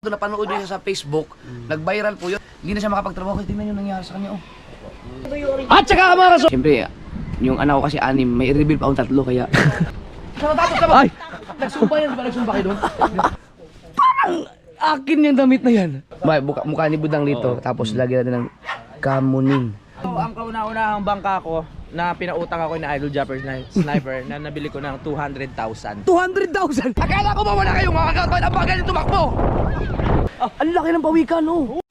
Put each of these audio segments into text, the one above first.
Napanood niyo siya sa Facebook, nag-viral po yun. Hindi na siya makapagtrabaho kasi tingnan yung nangyari sa kanya, oh. At saka mga kaso! Siyempre, yung anak ko kasi 6, may i-reveal pa akong 3, kaya... Ay! Nagsumpa yan ba? Nagsumpa kayo doon? Parang akin yung damit na yan. Mukha ni Budang Lito, tapos lagyan natin ng kamuning. Ang kauna-unahang bangka ko na pinautang ako ni Idol Japper Sniper na nabili ko ng 200,000. 200,000! Akala ko ba wala kayong makakatawa ang bagay ng tumakbo? Ang laki ng pawikan, oh!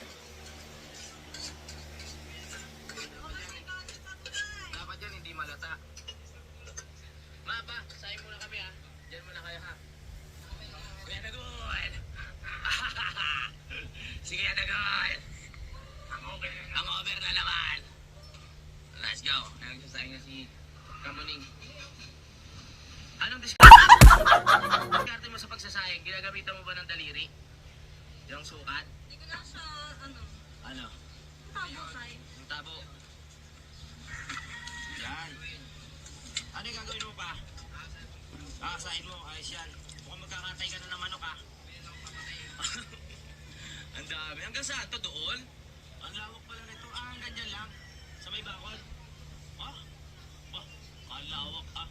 Dapat yan hindi malata. Mapa, sayin muna kami ha. Diyan muna kayo ha. Kuya Dagoy! Sige Dagoy! Ang over na naman! Let's go! Nagsasayin na si Kamuning. Anong diskarte mo sa pagsasayang? Ginagamitan mo ba ng daliri? Yung sukat? Hindi ko lang siya, Ano? tabo say. Yung tabo. Yan. Ano yung gagawin mo pa? Kakasain mo, ayos yan. Mukhang magkakatay ka na ng manok ha. Ang dami. Hanggang saan to? Doon? Ang lawak pala nito. Hanggang dyan lang. Sa may bakod. Oh? Oh, ang lawak ha.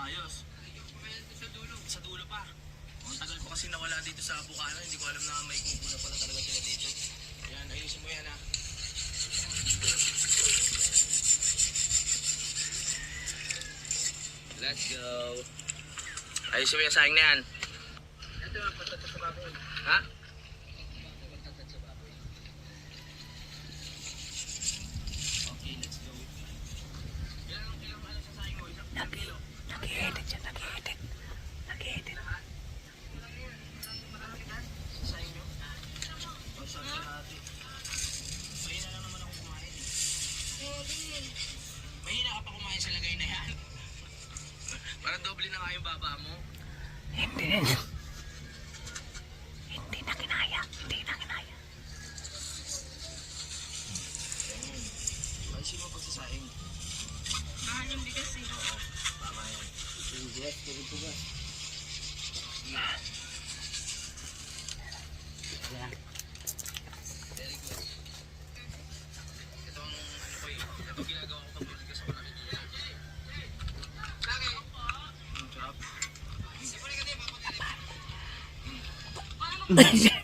Ayos. Sa dulo pa. Ang tagal ko kasi nawala dito sa Bukana. Hindi ko alam na may kubo na pala talaga sila dito. Yan, ayusin mo yan ha. Let's go. Ayusin mo yung sayang na yan. Ha? Okay, let's go. Yan ang ilang ano sa sayang mo? Isang kilo. Nag-edit siya, nag-edit. Nag-edit. Sa sayang nyo? O, sabi na natin. Mahina lang naman ako kumain eh. Mahina ka pa kumain sa lagay na yan. Parang doble na nga yung baba mo. Hindi na kinaya. Hindi na kinaya. Ayusin mo pagsasaing. Mahal yung bigas eh. Tama yan. Tugas, tugas. Very good. Ito ang ano ko eh. Ito ginagawa ko pag bibigas ako nakikita. Ang sarap.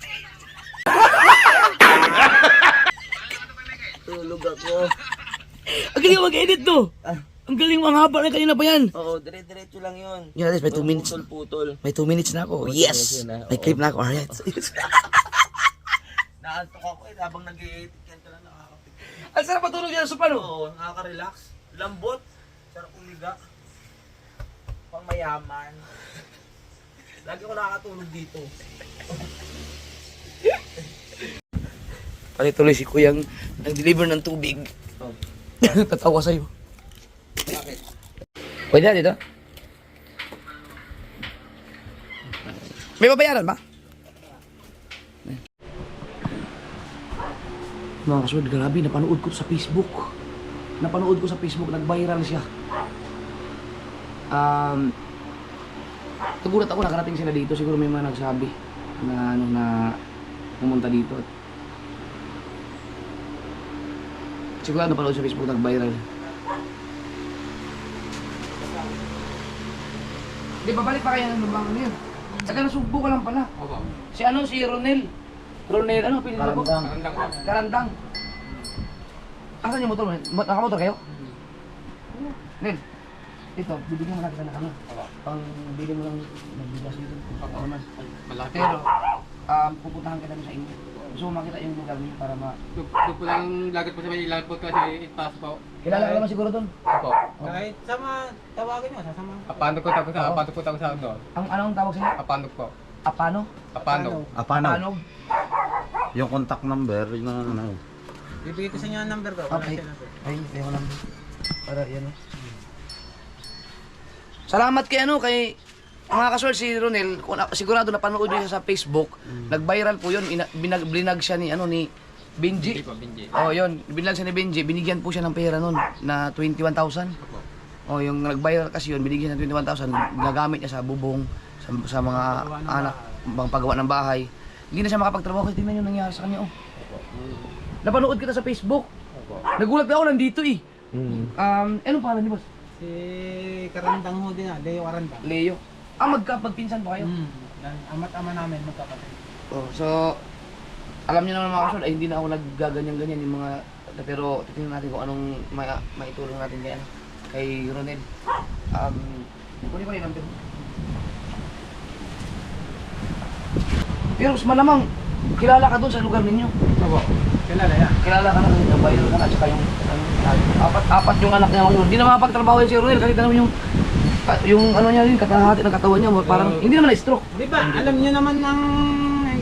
Tulog ako. Ang galing mag-edit to! Ang galing, ang haba na kanina pa yan! Oo, dire-diretso lang yun. Yan, may 2 minutes. Putol-putol. May 2 minutes na ako. Yes! May clip na ako. Alright. Naantok ako eh. Habang nag-i-edit yan ka lang nakakapit. Ang sarap patulog dyan sa sopa, no? Oo, nakaka-relax. Lambot. Sarap umiga. Pang mayaman. Lagi ko nakakatulog dito. Tuloy si Kuyang nag-deliver ng tubig. Oh. Tatawa sa'yo. Bakit? Pwede na dito? May babayaran ba? Mga kasunod, grabe, napanood ko sa Facebook. Nag-viral siya. Nagulat ako, nakarating sila dito. Siguro may mga nagsabi na pumunta dito. Siguro napanood sa Facebook, nag-viral. Di ba balik pa kaya ng lubang ano yun? Saka nasugbo ka lang pala. Si Ronel. Ronel, ano pinili mo? Karandang. Asan yung motor mo? Nakamotor kayo? Nel, ito, bibigyan mo lang kita na ano. Pang bili mo lang nagbigas dito. Pero, pupuntahan kita sa inyo. Gusto mo makita yung lugar niyo para ma... Doon po lang lagad po sa Manila po kasi itaas po. Kilala ka naman siguro doon? Opo. Kahit sama, tawagin mo, sasama. Apandog po tawag sa apandog po tawag sa doon. Anong tawag sa'yo? Apandog po. Apano? Apandog. Apano? Yung contact number, yung ano. Bibigay ko sa inyo ang number ko. Okay. Ay, tayo lang. Para yan. Salamat kay kay mga kasol si Ronel. Sigurado napanood niyo siya sa Facebook. Nag-viral po yun. Binag siya ni Benji. Hindi po, Benji. Oh, yun. Binag siya ni Benji. Binigyan po siya ng pera nun na 21,000. Opo. Oh, yung nag-viral kasi yun, binigyan ng 21,000. Gagamit niya sa bubong, sa mga anak, paggawa ng bahay. Hindi na siya makapagtrabaho kasi tingnan yung nangyari sa kanya, oh. Napanood kita sa Facebook. Nagulat na ako, nandito eh. Anong pangalan niyo, boss? Si Karandang ho din Leo Karandang. Leo. Magpinsan pa kayo? Ama't ama namin magkapatid. Oh, so, alam niyo naman mga kasunod, ay hindi na ako naggaganyan-ganyan yung mga, pero titingnan natin kung anong maitulong natin kay Ronel. Kunin ko yung number mo. Pero mas malamang, kilala ka doon sa lugar ninyo. Opo. Kilala yan. Kilala ka na kasi yung bayan ka na, at saka yung apat yung anak niya. Hindi na makapagtrabaho yun si Ronel kasi tanong yung ano niya rin, katalahati ng katawan niya, parang hindi naman na-stroke. Di ba, alam niyo naman ng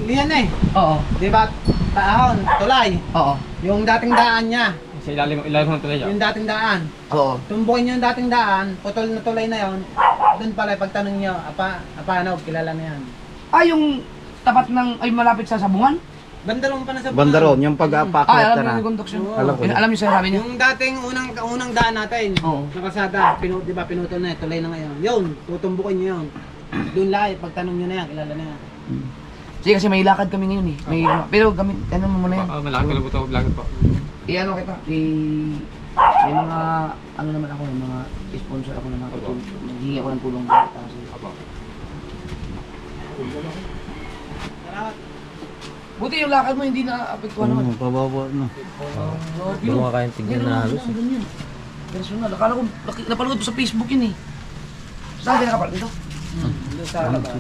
liyan eh. Oo. Di ba, taahon, tulay. Oo. Yung dating daan niya. Sa ilalim ng tulay yun. Yung dating daan. Oo. Tumbukin niyo yung dating daan, putol na tulay na yon. Doon pala, pagtanong niyo, paano, kilala na yan. Yung tapat ng, ay malapit sa sabungan? Bandaron pa na sa Bandaron, yung pag-apakyat Alam na. niyo yung conduction. Alam ko. Alam niyo sinasabi niya? Yung dating unang daan natin, Oo. sa kalsada, di ba pinutol na, tulay na ngayon. Yun, tutumbukin niyo yun. Doon lahat, pagtanong niyo na yan, kilala na yan. Sige kasi may lakad kami ngayon eh. Pero gamit, ano mo muna yan? Malaki ko lang po ito, vlog po. Ano kita, may mga, ano naman ako, may mga sponsor ako na nakatulong. Naghingi ako ng tulong. Buti yung lakad mo hindi na-apektuhan naman. Pababa na. Kumakain tignan na halos. Personal, akala ko, napanood ko sa Facebook yun eh. Saan ka nakapal dito? Doon sa labas.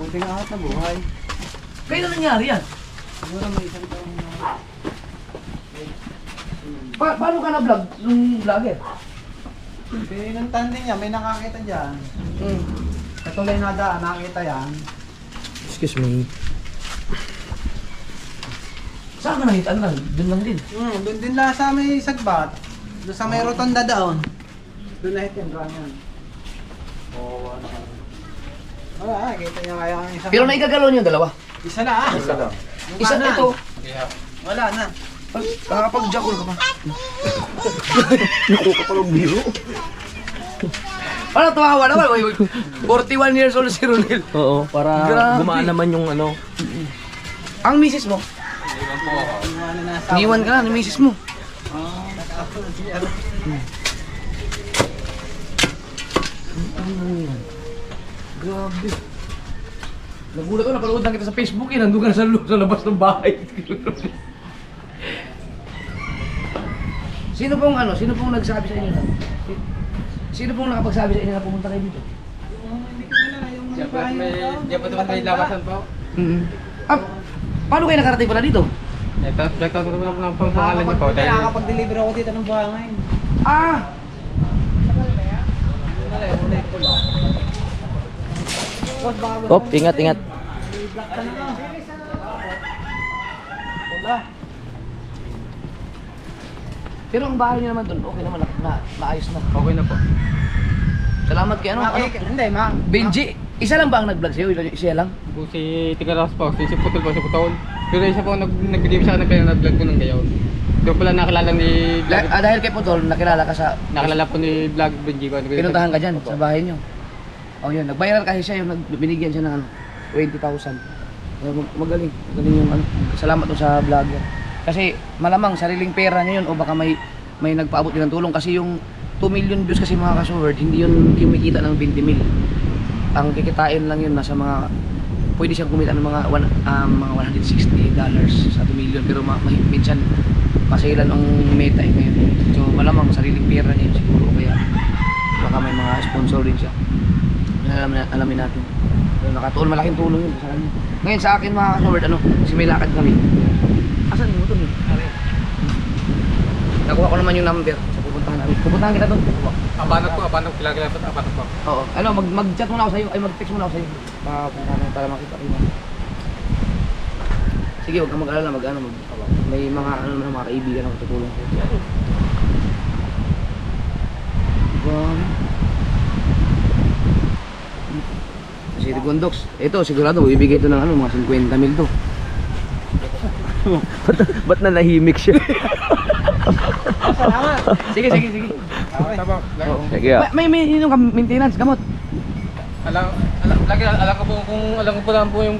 Buting ahot na buhay. Kailan nangyari yan? Siguro may isang taon na. Paano ka na-vlog nung vlogger? Pinuntan din niya, may nakakita dyan. Katulay na daan, nakakita yan. Excuse me. Saan ka nahitaan lang? Doon lang din. Doon din lang sa may sagbat. Doon sa may rotonda doon. Doon lahat yan, doon yan. Oo, ano ka. Wala, kita niya kaya ang isa. Pero naigagalaw niyo yung dalawa. Isa na ah. Isa na. Isa na ito. Wala na. Nakakapag-jackal ka pa. Naku ka palang biro. Ano, tumawa naman. 41 years old si Ronel. Oo, para Grabe. gumaan naman yung ano. Ang misis mo, Iwanan na sa. iniwan ka na ng misis mo. Grabe. Nagulat ko, napanood lang kita sa Facebook eh. Nandun ka na sa labas ng bahay. Sino pong nagsabi sa inyo? Sino pong nakapagsabi sa inyo na pumunta kayo dito? Diyan po naman may labasan po. Paano kayo nakarating pala dito? Ito, vlog ko naman lang po ang pangalan niyo po. Dahil Nakakapag-deliver ako dito ng buhangay. Ah! Op, ingat, ingat. Pero ang bahay niyo naman doon, okay naman, naayos na. okay na po. Salamat kay ano? Hindi, ma. Benji, isa lang ba ang nag-vlog sa'yo? Isa lang? Po si Tigaras po, si Putol po, si Putol. Pero isa po nag-believe siya na nag-vlog po ng gayon. Doon pala nakilala ni vlog. Dahil kay Putol, nakilala ka sa... Nakilala po ni vlog Benji ko. Pinuntahan ka dyan sa bahay niyo. Oh yun, nagbayaran kasi siya yung binigyan siya ng ano, 20,000. Magaling yung ano. Salamat doon sa vlogger. Kasi malamang sariling pera niya yun o baka may nagpaabot din ng tulong kasi yung 2 million views kasi mga ka-Sword, hindi yun kumikita ng 20 mil. Ang kikitain lang yun nasa mga pwede siyang kumita ng mga $160 sa 2 million pero minsan masailan ang meta eh ngayon. So malamang sariling pera niya yun siguro kaya baka may mga sponsor din siya. Alamin natin. So, nakatulong, malaking tulong yun sa kanya. Ngayon sa akin mga ka-Sword, kasi may lakad kami. Asan yung motor niyo? Nakuha ko naman yung number sa pupuntahan namin. Pupuntahan kita doon. Abanog, kilala po, abanog po. Oo. Mag-chat muna ako sa'yo. Ay, mag-text muna ako sa'yo. Para makita kayo. Sige, huwag kang mag-alala. May mga, mga kaibigan ako tutulong sa'yo. Si Gondox. Ito, sigurado, ibigay ito ng mga 50 mil to. Ba't na nahimik siya? Sige. Tama. Oo. Sige ah. May maintenance, gamot. Alam Alam ko po kung alam ko po lang po yung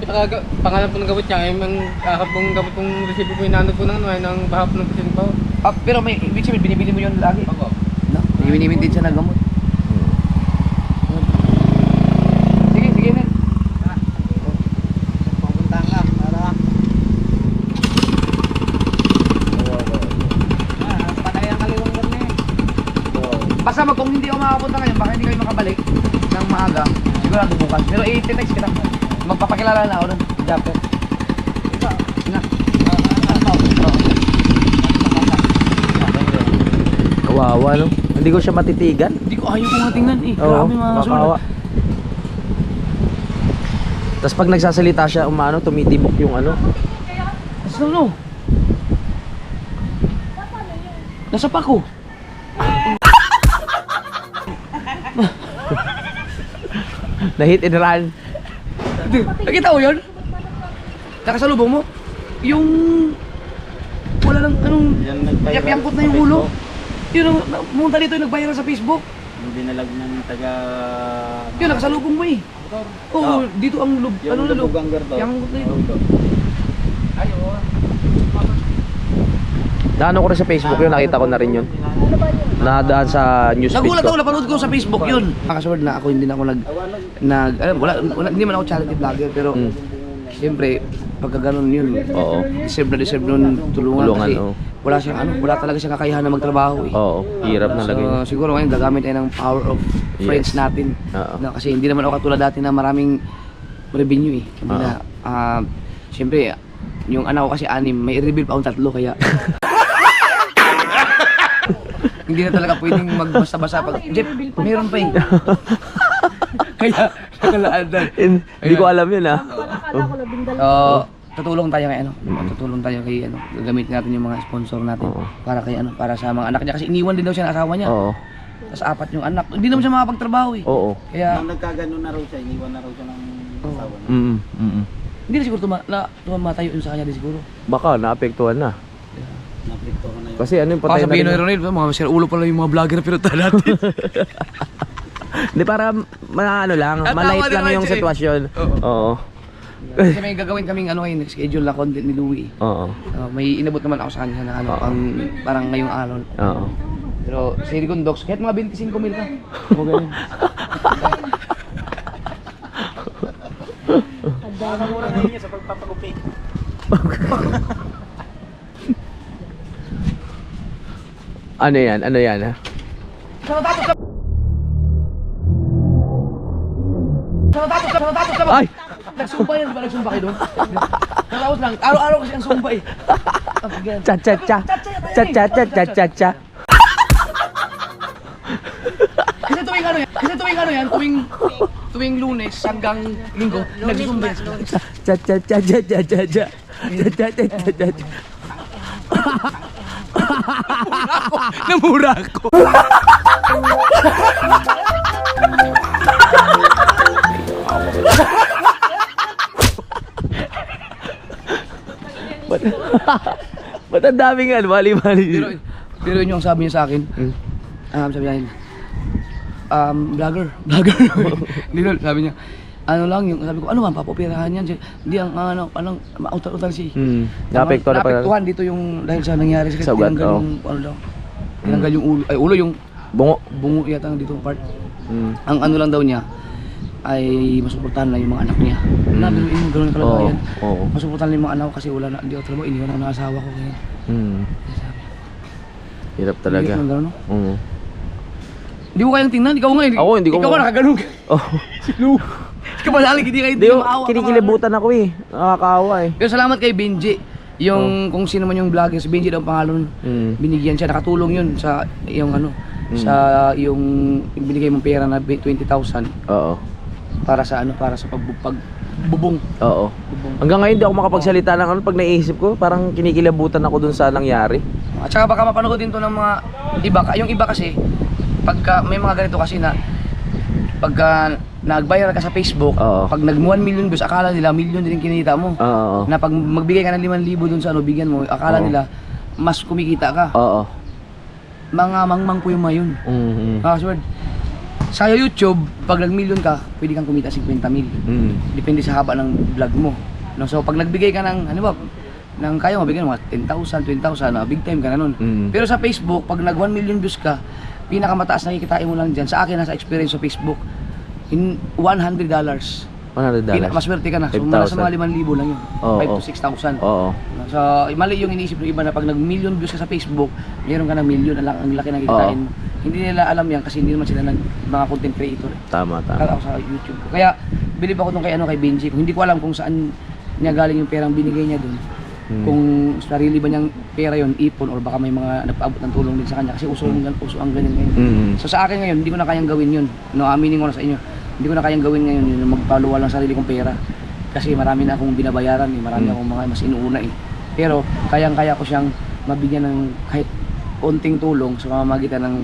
pangalan po ng gamot niya ay ang pong gamot pong resibo po inanod po ng ano ay ng bahap ng pasyente po. Pero may ibig sabihin, binibili mo yun lagi. Opo. No? Binibili din siya ng gamot. Sige, sige na. Pupunta ka para patay ang kaliwang gani. Basta kung hindi ako makapunta ngayon, baka hindi kayo makabalik ng maaga. Sigurado bukas. Pero i-text kita. Magpapakilala na ako nun. Dapat. Na. Kawawa, no? Hindi ko siya matitigan. Hindi ko ayaw ko nga tingnan eh. Oo, Grabe mga makawa. Tapos pag nagsasalita siya, umano, tumitibok yung ano. Ano? Nasa pa ko. Na-hit and run. Nakita mo yun? Nakasalubong mo? Yung... Wala lang, anong... Yap-yangkot na yung ulo. Yun ang... Pumunta dito yung nag-viral sa Facebook. Hindi nalagnan ng taga... Yun, nakasalubong mo eh. Oo, dito ang lub... Ano na lub? Yangkot na yun. Naano ko rin sa Facebook yun, nakita ko na rin yun. Nadaan sa newsfeed Nagulat ako, ko. napanood ko sa Facebook yun. Nakasword na ako, hindi na ako hindi man ako charity vlogger, pero siyempre, pagka ganun yun, Oo. deserve nun tulungan kasi oo. wala talaga siyang kakayahan na magtrabaho eh. Oo, hirap na lagay. So, siguro ngayon gagamit tayo ng power of friends Yes. natin. Oo. Na, kasi hindi naman ako katulad dati na maraming revenue eh. Hindi Oo. na, siyempre, yung anak ko kasi 6, may i-reveal pa akong 3 kaya hindi na talaga pwedeng magbasta-basta pag Jeff, meron pa eh. Kaya nakalaan na. Hindi ko alam yun, ha? Tutulong tayo kay ano. Tutulong tayo kay ano. Gagamitin natin yung mga sponsor natin Oo. para kay ano, para sa mga anak niya kasi iniwan din daw siya ng asawa niya. Oo. Tapos 4 yung anak. Hindi naman siya makapagtrabaho eh. Oo. Kaya Nung nagkagano na raw siya, iniwan na raw siya ng asawa niya. hindi na siguro tumatayo yun sa kanya din siguro. Baka naapektuhan na. Naplikto ko na yun. Kasi ano yung patay na Sabihin rin. ni Ronel, mga sir ulo pala yung mga vlogger pero natin. Hindi, para ano lang, At malight tawa din lang naman yung siya eh. sitwasyon. Oo. Kasi may gagawin kaming ano ngayon, schedule na content ni Louie. Oo. May inabot naman ako sa kanya na ano, parang ngayong araw. Oo. Pero si Rigon Docs, kahit mga 25 mil ka. O ganun. Ano yan? Ano yan, ha? Ay! Nagsumba yan ba? Nagsumba kayo doon? Natapos lang. Araw-araw kasi ang sumba eh. Again. Cha-cha-cha. Cha-cha-cha-cha-cha-cha. Kasi tuwing ano yan, tuwing Lunes hanggang Linggo, nagsusumba yan sila. Cha-cha-cha-cha-cha-cha. Cha-cha-cha-cha-cha. Namura ako. Ba't ang daming ano, mali-mali? Pero yun yung sabi niya sa akin. Sabi niya, vlogger. Hindi nun, sabi niya, ano lang yung, sabi ko, ano man, papopirahan yan. Hindi ang, mautal-utal siya. Naapektuhan na pala. Naapektuhan dito yung, dahil sa nangyari sa Sa ugat, tinanggal yung, ano daw, tinanggal yung ulo, ay ulo yung, bungo yata dito part. Ang ano lang daw niya, ay masuportahan lang yung mga anak niya. Nabiruin yung gano'n kalagayan. Oo. Masuportahan lang yung mga anak ko kasi wala na, hindi ako trabaho, iniwan ako ng asawa ko. Kaya, Hirap talaga. Hindi ko gano'n, no? Oo. Hindi ko kayang tingnan, ikaw nga eh. Ako, hindi ko Ikaw nga nakaganon. Oh. Ikaw malalig, hindi kayo Hindi, maawa. kinikilibutan ako eh. Nakakaawa eh. Pero salamat kay Benji. Yung kung sino man yung vlogger, si Benji daw ang pangalan. Binigyan siya, nakatulong yun sa yung ano, sa yung binigay mong pera na 20,000 Oo. para sa ano, para sa pagbubong. Oo. Hanggang ngayon hindi ako makapagsalita ng ano pag naisip ko, parang kinikilabutan ako dun sa nangyari. At saka baka mapanood din to ng mga iba. Yung iba kasi, pagka may mga ganito kasi na pagka nag-viral ka sa Facebook, Oo. pag nag 1 million views, akala nila million din yung kinita mo. Oo. Na pag magbigay ka ng 5,000 dun sa ano, bigyan mo, akala Oo. nila mas kumikita ka. Oo. Mga mangmang po yung mga yun. Mhm. Password. Sa YouTube, pag nag-million ka, pwede kang kumita 50 mil. Depende sa haba ng vlog mo. No, so pag nagbigay ka ng ano ba, ng kaya mo bigyan mo 10,000, 20,000, big time ka na nun. Pero sa Facebook, pag nag 1 million views ka, pinakamataas na kikitain mo lang dyan. Sa akin, nasa experience sa Facebook, in $100. $100. Maswerte ka na. So, nasa mga 5,000 lang yun. 5 to 6,000. Oo. So, mali yung iniisip ng iba na pag nag-million views ka sa Facebook, meron ka ng million, ang laki na kikitain mo. Hindi nila alam yan kasi hindi naman sila mga content creator. Tama. Ako sa YouTube. Kaya, bilib ako kay Benji. Kung hindi ko alam kung saan niya galing yung perang binigay niya dun. Kung sarili ba niyang pera yon, ipon, or baka may mga nagpaabot ng tulong din sa kanya kasi uso ang ganyan ngayon. So sa akin ngayon, hindi ko na kayang gawin yun. No, aminin ko na sa inyo. Hindi ko na kayang gawin ngayon yun, magpaluwa lang sarili kong pera. Kasi marami na akong binabayaran, marami akong mga mas inuuna eh. Pero kayang-kaya ko siyang mabigyan ng kahit konting tulong sa pamamagitan ng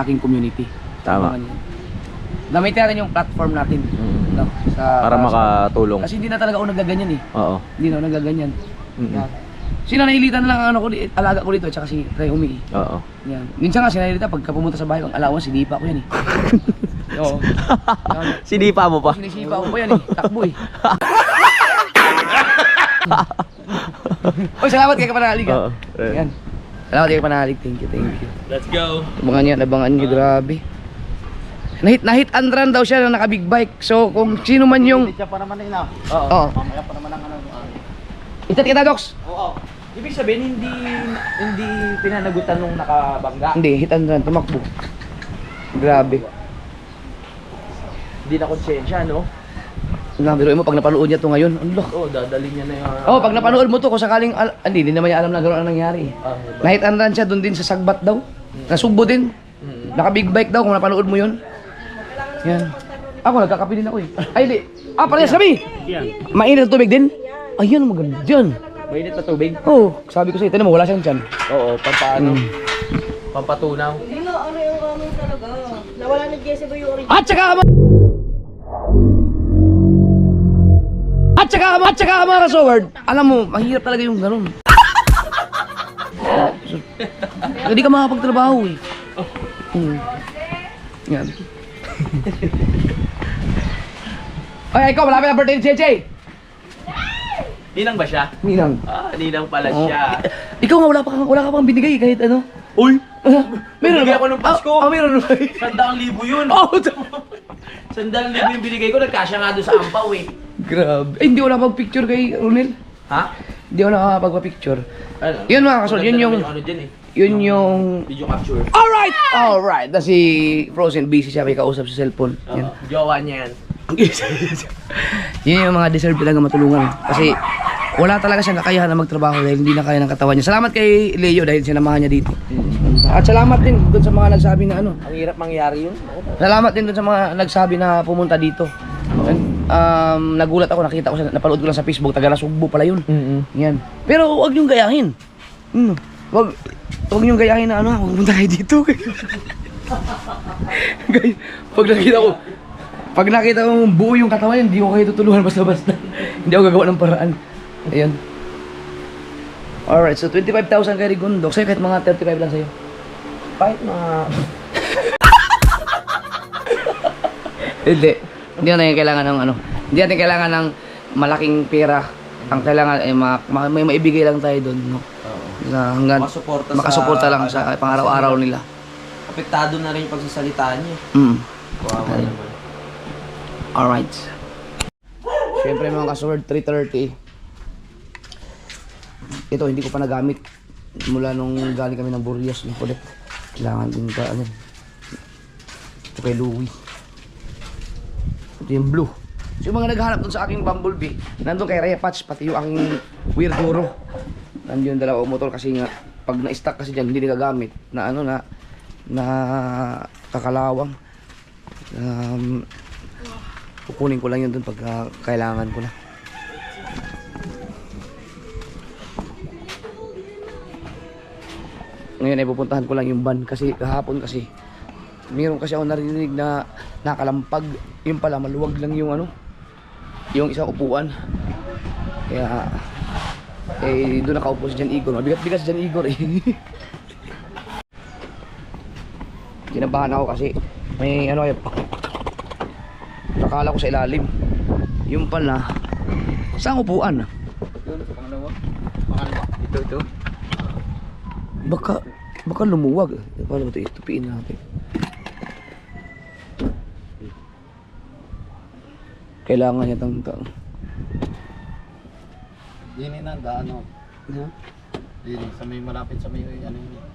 aking community. Tama. Gamitin natin yung platform natin. No, Para makatulong. Kasi hindi na talaga ako nagaganyan eh. Oo. Hindi na ako nagaganyan. Sinanailitan na lang ang ano ko, alaga ko dito at saka si Rehumi. Oo. Yan. Minsan nga sinanailitan pagka pumunta sa bahay, ang alawan, sinipa ko yan eh. Oo. Sinipa mo pa? Sinisipa ko pa yan eh. Takbo eh. Oy, salamat kay Kapanalig. Oo. Yan. Salamat kay Kapanalig. Thank you. Let's go. Abangan niyo, grabe. Nahit and run daw siya na naka big bike. So kung sino man yung Siya pa naman na Oo. Mamaya pa naman ang ano. Itat kita, Docs. Oo. Ibig sabihin, hindi pinanagutan nung nakabangga. Hindi, hit and run, tumakbo. Grabe. Hindi na konsensya, no? Biruin mo pag napanood niya to ngayon. Ano? Oo, dadali niya na yung... Oh, pag napanood mo to kung sakaling hindi naman niya alam na gano'n ang nangyari. Nahit and run siya doon din sa Sagbat daw. Nasugbo din. Naka big bike daw kung napanood mo 'yun. Yan. Ako nagkakape din ako eh. Ay, di. Parehas kami. Mainit na tubig din. Ayun, maganda dyan. Mainit na tubig? Oo, sabi ko sa'yo, tinan mo, wala siyang tiyan. Oo, pampaano? Pampatunaw. Hindi na, ano yung ramen talaga. Nawala na Jesse ba yung original? At saka mga kasoward, alam mo, mahirap talaga yung ganun. Hindi ka makapagtrabaho eh. Yan. Ay, ikaw, malapit ang birthday ni JJ. Ninang ba siya? Ninang. Ninang pala Oo. siya. Ikaw nga, wala ka pang binigay kahit ano. Uy! Meron Binigay ba? ako nung Pasko. Meron ba? 100,000 yun. Oh, 100,000 yung binigay ko, nagkasya nga doon sa ampaw eh. grabe. Hindi ko nakapag-picture kay Ronel. Ha? Hindi ko nakapag-picture. Ano? Yun mga kasol, yun Maganda yung... naman ano dyan eh. Yun yung... Video capture. Alright! Na si Frozen, busy siya, may kausap sa cellphone. Yan. Jowa niya yan. Yun yung mga deserve talaga matulungan. Kasi wala talaga siyang kakayahan na magtrabaho dahil hindi na kaya ng katawan niya. Salamat kay Leo dahil sinamahan niya dito. At salamat din doon sa mga nagsabi na ano. Ang hirap mangyari yun. Salamat din doon sa mga nagsabi na pumunta dito. Nagulat ako, nakita ko siya, napanood ko lang sa Facebook, taga Nasugbo pala yun. Yan. Pero huwag niyong gayahin. Huwag niyong gayahin na ano, huwag pumunta kayo dito. Guys, pag nakita ko buo yung katawan, hindi ko kayo tutulungan basta-basta. Hindi ako gagawa ng paraan. Ayan. Alright, so 25,000 kay Rigondo. Sa'yo kahit mga 35 lang sa'yo. Kahit mga... Hindi. Hindi natin kailangan ng ano. Hindi natin kailangan ng malaking pera. Ang kailangan ay may maibigay lang tayo doon, no? Na hanggang makasuporta lang sa pang-araw-araw nila. Apektado na rin yung pagsasalitaan niya. Kawawa naman. Alright. Siyempre mga kasword, 3:30. Ito, hindi ko pa nagamit. Mula nung galing kami ng Burias, yung kulit. Kailangan din ka, ano. Ito kay Louie. Ito yung blue. So yung mga naghahanap dun sa aking Bumblebee, nandun kay Rhea Patch, pati yung aking Weirduro. Nandun yung dalawang motor kasi nga, pag na-stack kasi dyan, hindi nagagamit. Na ano na kakalawang. Kukunin ko lang yun dun pag kailangan ko na. Ngayon ay pupuntahan ko lang yung van kasi kahapon kasi mayroon kasi ako narinig na nakalampag. Yung pala maluwag lang yung ano, yung isang upuan. Kaya doon nakaupo si Jan Igor. Mabigat-bigat si Jan Igor eh. Kinabahan ako kasi may ano, Akala ko sa ilalim. Yung pala, saan upuan? Doon, sa pangalawa. Pangalawa. Ito. Baka lumuwag. Paano ba ito? Tupiin natin. Kailangan niya itong Yun na, ano. Yun, sa may malapit sa may ano yun.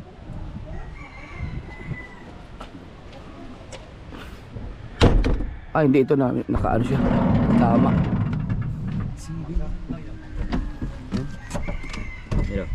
Ah, hindi ito na nakaano siya. Tama. Pero,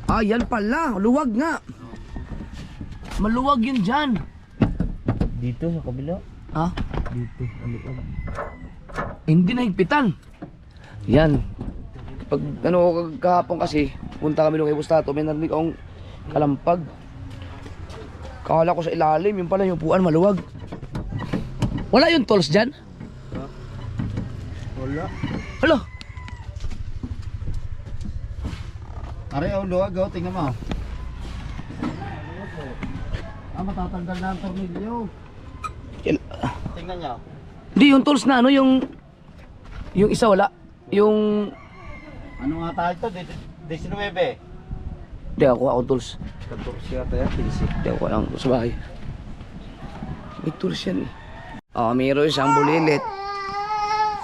Ah, yan pala. Luwag nga. Maluwag yun dyan. dito sa kabila. Ha? Dito, alikab. Hindi nahigpitan. Yan. Pag ano kahapon kasi, punta kami nung kay Bustato, may narinig akong kalampag. Kala ko sa ilalim, yung pala yung upuan maluwag. Wala yung tools dyan? Wala. Hala, Are, luwag, tingnan mo. Matatanggal na ang tornilyo. Tingnan niyo. hindi yung tools na ano, yung isa wala. Yung, Ano nga tayo ito? 19. hindi ako tools. 14 yata yan, 15. Hindi ako lang sa bahay. May tools yan eh. Oh, mayroon isang bulilit.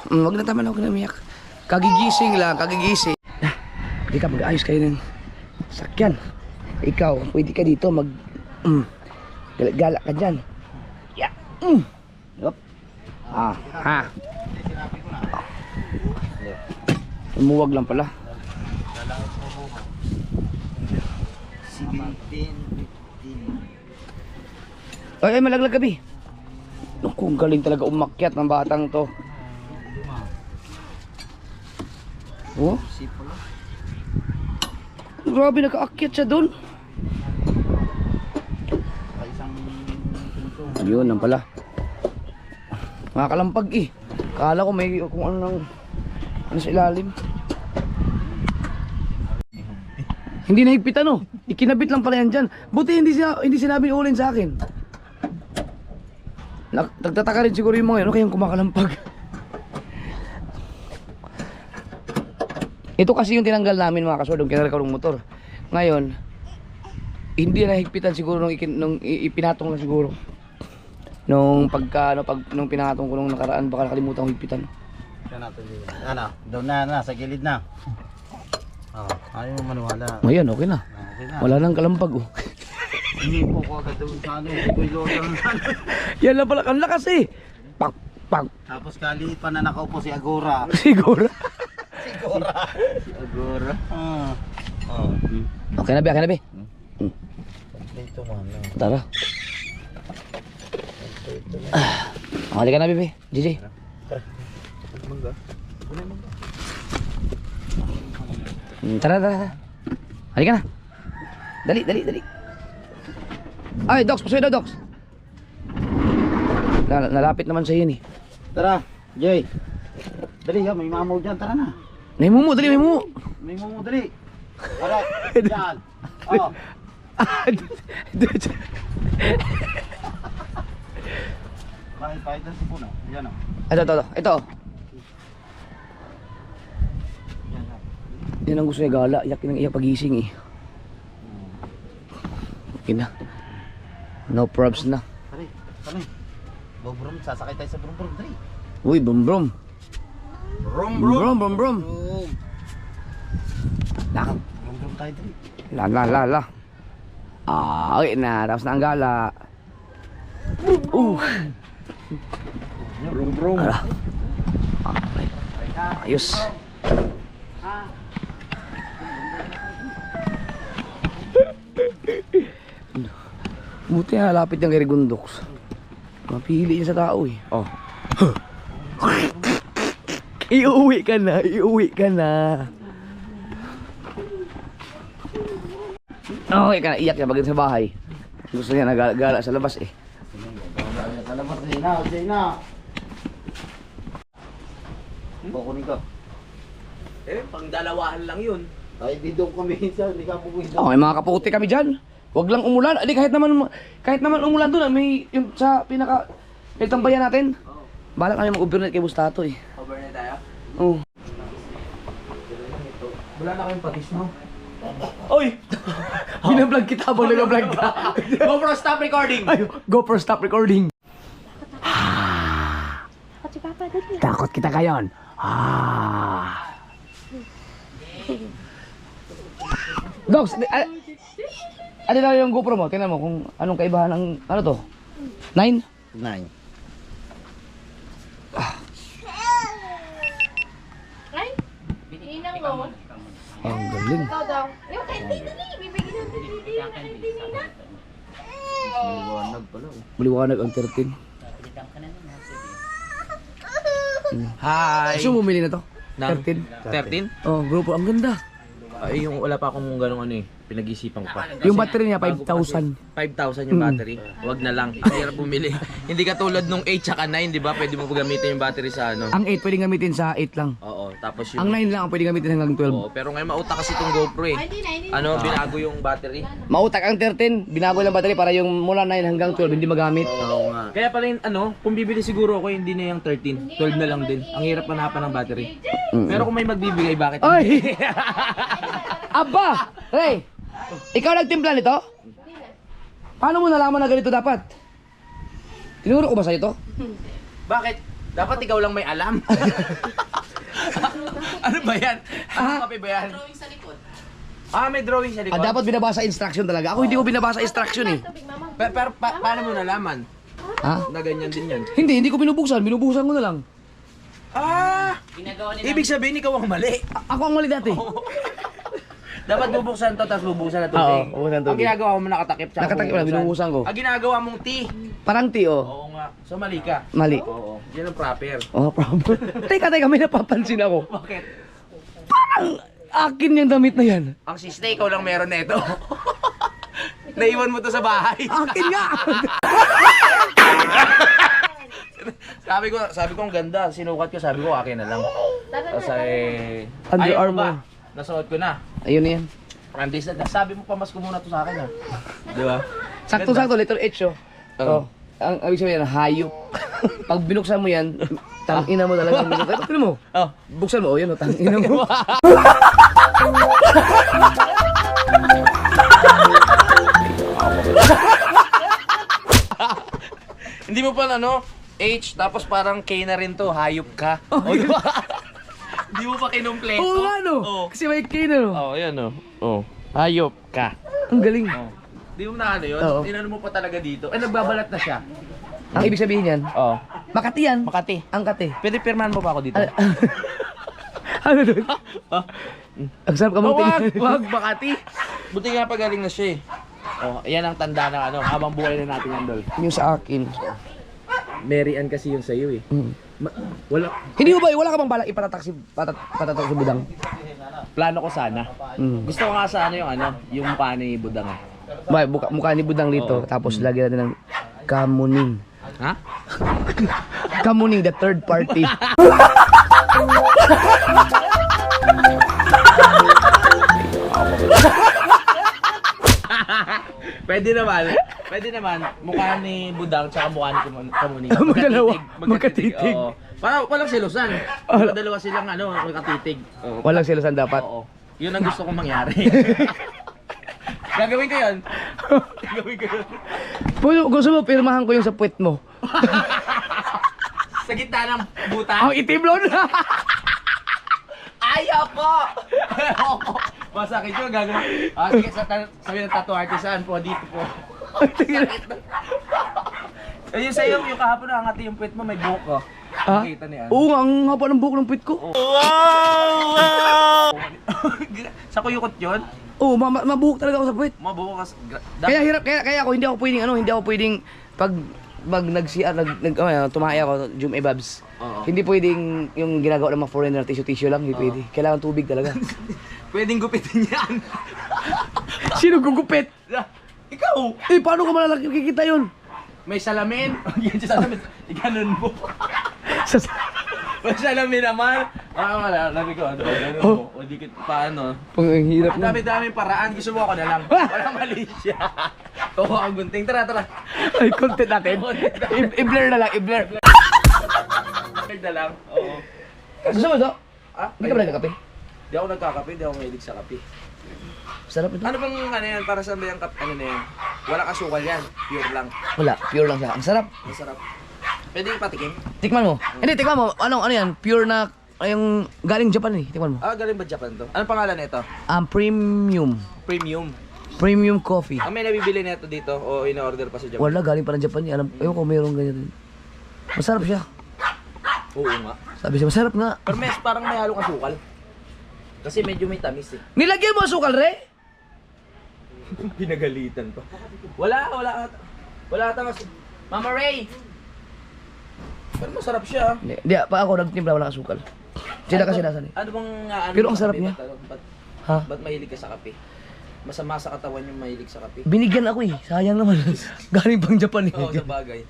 Wag na tama na, huwag na umiyak. Kagigising lang, kagigising. Hindi ka mag-ayos kayo ng sakyan. Ikaw, pwede ka dito mag... gala ka dyan. Yeah. Yup. Ah, ha. Umuwag lang pala. 17, 15. Ay, malaglag gabi. Naku, galing talaga umakyat ng batang to. Oh? Grabe, nakaakyat siya dun. Yun, lang pala. Makakalampag eh. Kala ko may kung ano sa ilalim. Hindi nahigpitan oh. Ikinabit lang pala yan dyan. Buti hindi sinabi ni Olin sa akin. Nagtataka rin siguro yung mga yun. Ano kayang kumakalampag? Ito kasi yung tinanggal namin mga kasword, yung kinarika ng motor. Ngayon, hindi nahigpitan siguro nung ipinatong na siguro. Nung nung pinatong ko nung nakaraan, baka nakalimutan kong higpitan. Ano, doon na, sa gilid na. Ayaw mo maniwala. Ngayon, okay na. Okay na. Wala nang kalampag oh. Hindi po ko agad doon sa ano, iko'y lorang Yan lang pala, ang lakas eh. Pak, pak. Tapos kali pa na nakaupo si Agora. Siguro. Agora? Okay na be. Dito man. Tara. Halika na be. JJ. Tara. Halika na. Dali. Ay, Docs, pasuyo daw, Docs. Nalapit naman sa yun eh. Tara, Jay. Dali, may mamaw dyan, tara na. May mumu, dali, may mumu. May mamaw, dali. Tara, dyan. Oh. Pahit doon si Puno. Yan o. Ito. Yan ang gusto niya gala, iyak pagising eh. Okay na. No probs na. Tara. Brum, sasakay tayo sa brum, dali. Uy, brum. Lakad. Brum tayo, dali. La. Okay na, tapos na ang gala. Brum. Okay. Ayos. Buti nga lapit yung kay Gundox. Mapili niya sa tao eh. Oh. Iuwi ka na. Okay ka na, iyak niya pagdating sa bahay. Gusto niya nagala sa labas eh. Kukunin ko. Eh, pang dalawahan lang yun. Ay, di doon kami minsan, hindi ka pupunta. Oh, may mga kaputi kami dyan. Huwag lang umulan. Adi, kahit naman umulan doon, may yung sa pinagtambayan natin. Balak kami mag-overnight kay Bustato eh. Overnight tayo? Oo. Wala na kayong patis, no? Oy! Binablog kita habang nag-vlog ka. GoPro, stop recording! Ay, GoPro stop recording. Takot si Papa, dali. Takot kita ngayon. Dogs, ano na yung GoPro mo? Tingnan mo kung anong kaibahan ng, ano to? 9? 9. Ay, ninang mo. Ang galing. Ikaw daw. Yung candy, dali. Bibigyan ng candy, Nina. Maliwanag pala. Maliwanag ang 13. Hi! Gusto mo bumili na to? Nang 13? 13? Oh, GoPro. Ang ganda. Ay, yung wala pa akong ganong ano eh. Pinag-isipan ko pa. Yung battery niya, Bago 5,000. 5,000 yung battery. Wag na lang. Ang hirap bumili. Hindi katulad nung 8 tsaka 9, di ba? Pwede mo gamitin yung battery sa ano. Ang 8 pwedeng gamitin sa 8 lang. Oo, tapos Ang yung... 9 lang ang pwedeng gamitin hanggang 12. Oo, pero ngayon mauta kasi itong GoPro eh. Ano, binago yung battery. Mautak ang 13, binago lang battery para yung mula 9 hanggang 12 hindi magamit. Oo nga. Kaya pala yung ano, kung bibili siguro ako hindi na yung 13. 12 na lang din. Ang hirap hanapan ng battery. Pero kung may magbibigay, bakit? Ay! Aba! Ray! Ikaw nagtimpla nito? Paano mo nalaman na ganito dapat? Tinuro ko ba sa'yo to? Bakit? Dapat ikaw lang may alam. Ano ba yan? Ano kape ba yan? Drawing sa likod. Ah, may drawing sa likod? Dapat binabasa instruction talaga. Ako hindi ko binabasa instruction eh. Pero paano mo nalaman? Ha? Na ganyan din yan. Hindi ko binubuksan. Binubuksan ko na lang. Ah! Ibig sabihin ikaw ang mali. Ako ang mali dati. Dapat bubuksan to, tapos bubuksan na tubig. Oo, bubuksan ng tubig. Ang ginagawa mo nakatakip, tsaka Nakatakip lang, binubuksan ko. Ang ginagawa mong tea. Parang T.O. Oo nga. So mali ka. Mali. Oo. Yan ang proper. Oh, problem. teka, may napapansin ako. Bakit? Akin yung damit na yan. Ang siste, ikaw lang meron na ito. Naiwan mo to sa bahay. Akin nga! sabi ko ang ganda. Sinukat ko, sabi ko akin na lang. Tapos ay... Under ayaw ko Armour. ba? Nasuot ko na. Ayun na yan. Practice na. Sabi mo, pamasko muna to sa akin ha. Di ba? Sakto-sakto, letter H oh. Oo. Ang ibig sabihin, hayop. Pag binuksan mo yan, tangina mo talaga. Ito mo. Oh. Buksan mo, oh yan oh, tangina mo. Hindi mo pa ano, H, tapos parang K na rin to, hayop ka. Oh, di ba? Hindi mo pa kinumpleto. Oo nga no. Oo. Kasi may K na no. Oh, yan oh. Oh. Hayop ka. Ang galing. Oh. Di mo na ano yun? Oo. Tinano mo pa talaga dito. Eh, nagbabalat na siya. Ang ibig sabihin yan, Oh. Makati yan. Makati. Ang kate. Pwede pirmahan mo pa ako dito. Ano doon? Oh. Ang sarap Oh, kamutin. wag, Makati. Buti nga pagaling na siya eh. Oh, yan ang tanda ng ano, habang buhay na natin yan, Dol. Yung sa akin. Mary Ann kasi yun sa'yo eh. Mm. Wala. Hindi mo ba, wala ka bang balak ipatatak si Budang? Plano ko sana. Mm. Gusto ko nga sana yung ano, yung mukha ni Budang eh. Mukha ni Budang dito, Oo. tapos lagyan natin ng Kamuning. Ha? Kamuning, the third party. Pwede naman. Pwede naman. Mukha ni Budang tsaka mukha ni Kamuning. Magdalawa. Magkatitig. Oo. Para walang silusan. Dalawa silang ano, magkatitig. Oo. Walang silusan dapat. Oo. Yun ang gusto kong mangyari. Gagawin ko yun. Gagawin ko yun. Gusto mo, pirmahan ko yung sa puwet mo. Sa gitna ng buta. Ang itim lon! Ayoko! Ayoko! Masakit yun, gagawin. Ah, sige, sabi ng tattoo artisan po, dito po. Eh, yung sa'yo, yung kahapon na angati yung puwet mo, may buhok ko. Ha? Nakita niya. Oo nga, ang haba ng buhok ng puwet ko. Sa kuyukot yun, Oo, mabuhok talaga ako sa puwet. mabuhok ka. Kaya hirap, kaya ako hindi ako pwedeng pag nag-CR, tumaya ako, Jum Ebabs. Oo. Hindi pwedeng yung ginagawa ng mga foreigner tissue lang, hindi pwede. Kailangan tubig talaga. Pwedeng gupitin yan. Sino gugupit? Ikaw! Eh, paano ko malalaki kikita yun? may salamin. Yan sa salamin. Ikanon mo. May salamin naman. Wala. Sabi ko, ganun mo. O di kit paano. Pang ang hirap Ang dami-daming paraan. Gusto mo ako na lang. Walang mali siya. Oo, ang gunting. Tara. Ay, content natin. I-blur na lang, i-blur. Third na lang. Oo. Gusto mo ito? Ah, Hindi ka ba nagkakape? Di ako nagkakape. Di ako mahilig sa kape. Sarap ito. Ano bang ano yan? Para saan ba yung kape? Ano na yan? Walang asukal yan. Pure lang. Wala, pure lang siya. Ang sarap. Masarap. Pwede yung patikim? Tikman mo. Hindi, tikman mo. Ano yan? Pure na, yung galing Japan eh. Tikman mo. Ah, galing ba Japan to? Anong pangalan nito? Premium. Premium. Premium coffee. Ang may nabibili nito dito o in-order pa sa Japan? Wala, galing pa ng Japan eh. Ayaw ko mayroong ganyan din. Masarap siya. Oo nga. Sabi siya, masarap nga. Pero parang may halong asukal. Kasi medyo may tamis eh. Nilagyan mo asukal, re? Pinagalitan pa. Wala ata mas. Mama Ray! Pero masarap siya. Hindi, pa ako nagtimpla, walang asukal. Sila kasi nasa Ano bang ano Pero ang sa sarap kape? niya. Ha? Ha? Ba't mahilig ka sa kape? Masama sa katawan yung mahilig sa kape. Binigyan ako eh. Sayang naman. Galing pang Japan eh. Oo, sa bagay.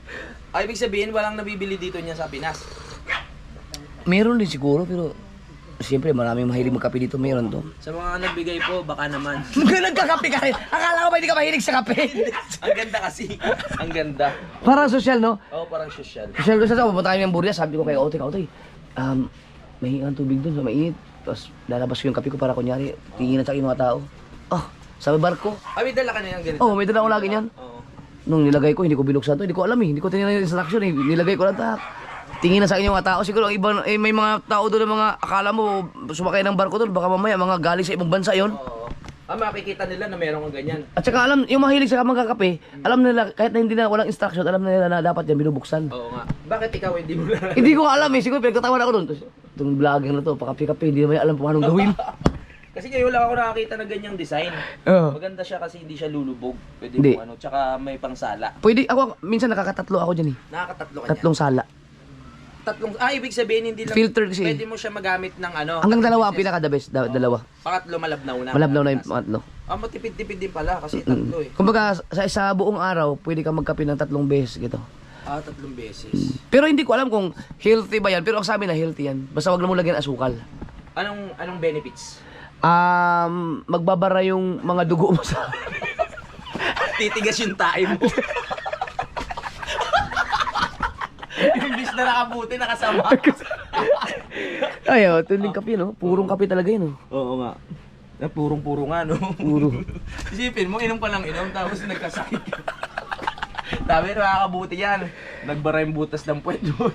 Ay, ibig sabihin, walang nabibili dito niya sa Pinas. Meron din siguro, pero siyempre maraming mahilig magkape dito. Meron to. Sa mga nagbigay po, baka naman. Nagkakape ka rin. Akala ko ba hindi ka mahilig sa kape? Ang ganda kasi. Ang ganda. Parang social, no? Oo, parang social. Social ko sa pupunta kami ng Burya, sabi ko kay Otoy, mahingi ang tubig dun sa mainit. Tapos lalabas ko yung kape ko para kunyari, tinginan sa akin yung mga tao. Oh, sabi barko. Ay, may dala ka na yung ganito. Oh, may dala ko lagi niyan. Oo. Nung nilagay ko, hindi ko binuksan to, hindi ko alam eh. Hindi ko tinignan yung instruction eh. Nilagay ko lang tak. Tingin na sa akin yung mga tao. Siguro ang iba, may mga tao doon na mga akala mo sumakay ng barko doon. Baka mamaya mga galing sa ibang bansa yon. Oo. Ah, makikita nila na meron kang ganyan. At saka alam, yung mahilig sa magkakape, alam nila, kahit na hindi na walang instruction, alam nila na dapat yan binubuksan. Oo nga. Bakit ikaw hindi mo na? Hindi ko alam eh. Siguro pinagtatawan ako doon. Itong vlogger na to, pakape-kape, hindi naman alam kung anong gawin. Kasi ngayon lang ako nakakita ng ganyang design. Oo. Maganda siya kasi hindi siya lulubog. Pwede Hindi. mo ano, tsaka may pangsala. Pwede, ako, minsan nakakatatlo ako dyan eh. Nakakatatlo ka niya. Tatlong sala. Ibig sabihin hindi lang Filter kasi. pwede mo siya magamit ng ano. Hanggang dalawa ang pieces. pinaka-the best, dalawa. Pangatlo malabnaw na. Malablaw na yung pangatlo. Ah, matipid-tipid din pala kasi tatlo eh. Kumbaga, sa isa buong araw, pwede ka magkape ng 3 beses, gitu. Ah, 3 beses. Pero hindi ko alam kung healthy ba yan, pero ang sabi na healthy yan. Basta wag na mo lagyan asukal. Anong benefits? Magbabara yung mga dugo mo sa... Titigas yung tae mo. Imbis na nakabuti, nakasama. Ay, tuling kape, no? Purong kape talaga yun, no? Oo nga. Purong-puro nga, no? Puro. Isipin mo, inom pa lang inom, tapos nagkasakit ka. Sabi, nakakabuti yan. Nagbara yung butas ng puwet mo.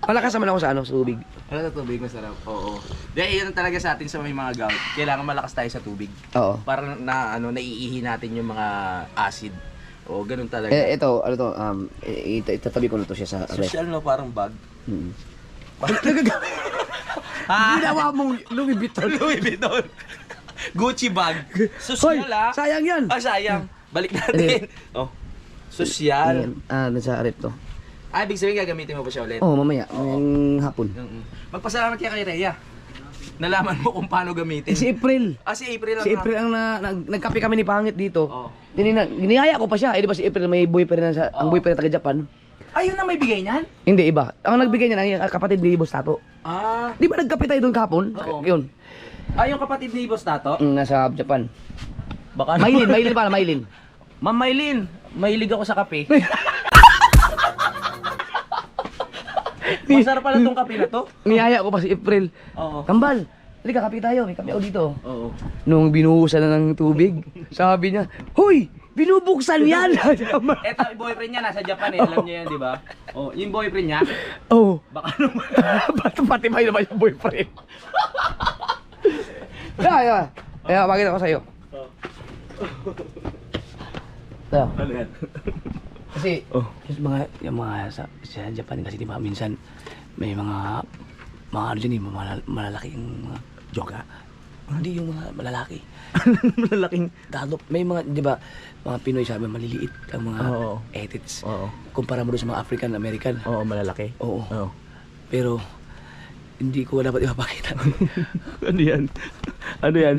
Malakas naman ako sa sa tubig. Ano sa tubig, masarap? Oo. Dahil yun talaga sa atin sa may mga gout. Kailangan malakas tayo sa tubig. Oo. Para naiihi natin yung mga acid. Oo, ganun talaga. Ito, ano to, itatabi ko na to siya sa ref. Social, no? Parang bag. Ginawa mong Louis Vuitton. Louis Vuitton. Gucci bag. Hoy, Social, ah. sayang yan. Ah, sayang. Balik natin. Oh. Social. Nasa ref to. Ibig sabihin gagamitin mo pa siya ulit? Oo, mamaya. Ngayong hapon. Magpasalamat kaya kay Rhea. Nalaman mo kung paano gamitin. Si April. Si April lang. Si April ang nagkape kami ni Pangit dito. Oo. Giniyaya ko pa siya. Di ba si April may boyfriend na ang boyfriend na taga Japan? Ayun na may bigay niyan? Hindi, iba. Ang nagbigay niya ang kapatid ni Boss Tato. Ah. Di ba nagkape tayo doon kahapon? Oo. Yun. Yung kapatid ni Boss Tato? Nasa Japan. Baka Maylin pala, Maylin. Ma'am Maylin, mahilig ako sa kape. Masarap pala tong kape na to. Niyaya ko pa si April. Oo. Kambal, halika kape tayo. May kape ako dito. Oo. Nung binuhusan na ng tubig, sabi niya, "Hoy, binubuksan yan!" Eto, yung boyfriend niya nasa Japan eh. Alam niyo yan, di ba? Oh, yung boyfriend niya, Oh. baka naman. Pati ba naman yung boyfriend? Kaya, bakit ako sa'yo? Tayo. Ano yan? Kasi, yung mga sa Japan kasi di ba minsan may mga ano dyan malalaking mga joga. Hindi yung mga malalaki. Malalaking talop. May mga, di ba, mga Pinoy sabi maliliit ang mga edits. Oo. Kumpara mo doon sa mga African American. Oo, malalaki. Oo. Oo. Pero, hindi ko dapat ipapakita. Ano yan? Ano yan?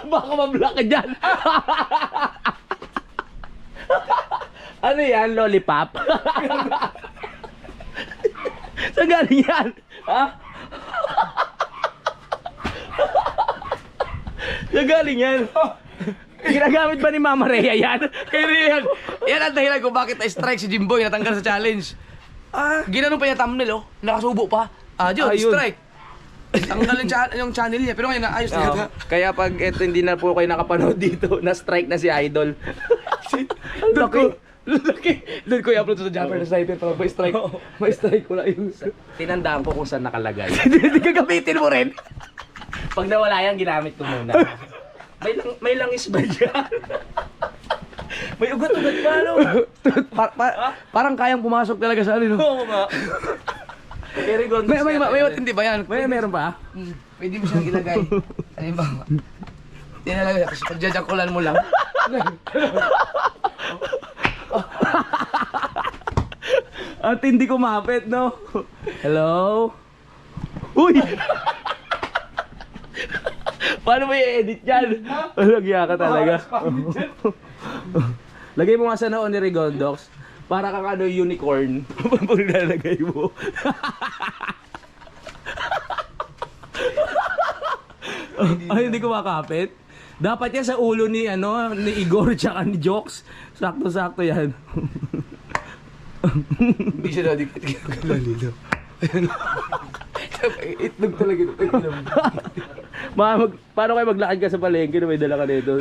Baka ma-block ka dyan. Ano yan? Lollipop? Saan galing yan? Ha? Saan galing yan? Ginagamit ba ni Mama Rhea yan? Kaya yan ang dahilan kung bakit na-strike si Jimboy, natanggal sa challenge. Ginano pa niya thumbnail, oh. Nakasubo pa. Yun, Ayun. strike. Tanggal yung channel niya, pero ngayon naayos na yun. Kaya pag eto hindi na po kayo nakapanood dito, na-strike na si Idol. Ang laki. Laki. Doon ko i-upload sa Jumper na Sniper para ma-strike. Ma-strike ko na yung... Tinandaan ko kung saan nakalagay. Hindi ka gamitin mo rin. Pag nawala yan, ginamit ko muna. May langis ba dyan? May ugat-ugat pa, no? Parang kayang pumasok talaga sa ano. Oo nga. Very good. May matindi ba yan? Meron pa? Pwede mo siyang ilagay. Ano ba? Tinalagay kasi pagjajakulan mo lang. At hindi kumapit, no? Hello? Uy! Paano mo i-edit yan? Lagyan ka talaga. Lagay mo nga sa noon ni Rigondox. Para kang ano unicorn. Pag nilalagay mo. Ay, hindi kumakapit. Dapat yan sa ulo ni ni Igor tsaka ni Jokes. Sakto-sakto yan. Hindi siya nadikit. Lalilo. Itlog talaga ito. Paano kayo maglakad ka sa palengke na may dala ka nito?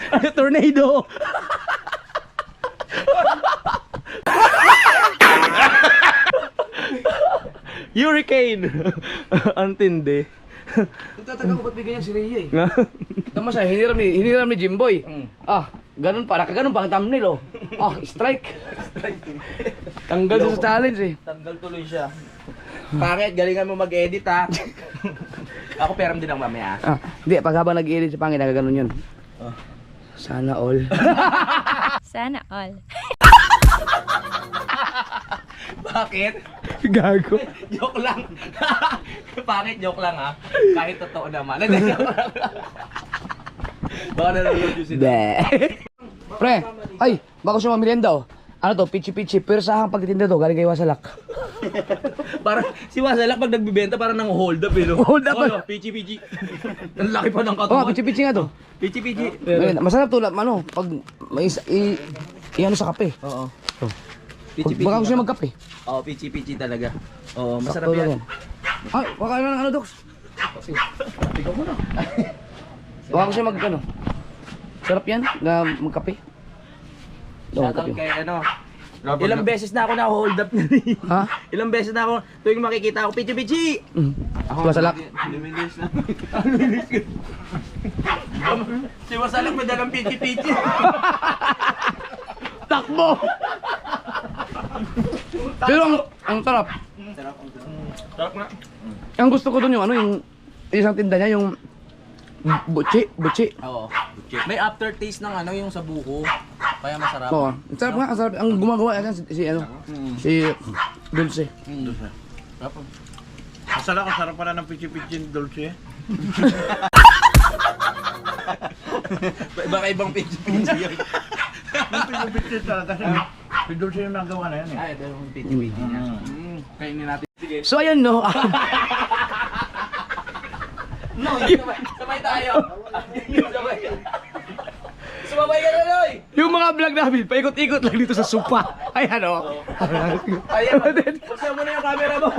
Ano, tornado! Hurricane! Antindi. Nagtataga ko ba't may ganyan si Rhea eh. Tama siya, hiniram ni Jimboy. Ganun pa, ganun pa ang thumbnail oh. Strike. Tanggal siya sa challenge eh. Tanggal tuloy siya. Pangit, galingan mo mag-edit ha. Ako peram din ang mamaya. Hindi, pag habang nag-edit si Pangit, nagaganon yun. Sana all. Sana all. Bakit? Gago. Joke lang. Pangit, joke lang ha. Kahit totoo naman. Hindi, joke lang. Baka nanonood yun si Pre, ay, baka siya mamerienda oh. Ano to, pichi-pichi, pero saan pagtitinda to, galing kay Wasalak. Parang si Wasalak pag nagbibenta parang nang hold up eh. No? Hold up ba? Pichi-pichi. Ang laki pa ng Oh, katawan. pichi-pichi nga to. Pichi-pichi. Masarap to, pag may i-ano sa kape. Oo. Baka gusto siya magkape. Oo, pichi-pichi talaga. Oo, masarap Sakto lang yan. Ay, baka na ng ano, Docs? Ikaw mo na. Baka gusto siya mag-ano. Sarap yan, na magkape. Shoutout kay ilang beses na ako na-hold up na rin. Ha? Ilang beses na ako, tuwing makikita ako, pichi-pichi! Wasalak. Si Wasalak may dalang pichi-pichi. Takbo! Pero ang sarap. Sarap nga. Ang gusto ko dun yung isang tinda niya, yung buchi. Oo. May aftertaste ng yung sa buko. Kaya masarap. Oo. Ang sarap nga, ang sarap. Ang gumagawa yan si Dulce. Masarap, ang sarap pala ng pichi-pichi Dolce. Iba-ibang pichi-pichi yun. Yung pichi talaga siya. Si Dolce yung nagawa na yan eh. Ay, ito yung pichi-pichi niya. Kainin natin. Sige. So ayun no. No, sabay tayo. Sumabay ka na, Loy! Yung mga vlog namin, paikot-ikot lang dito sa sopa. Ayan o. Ayan, buksan mo na yung camera mo.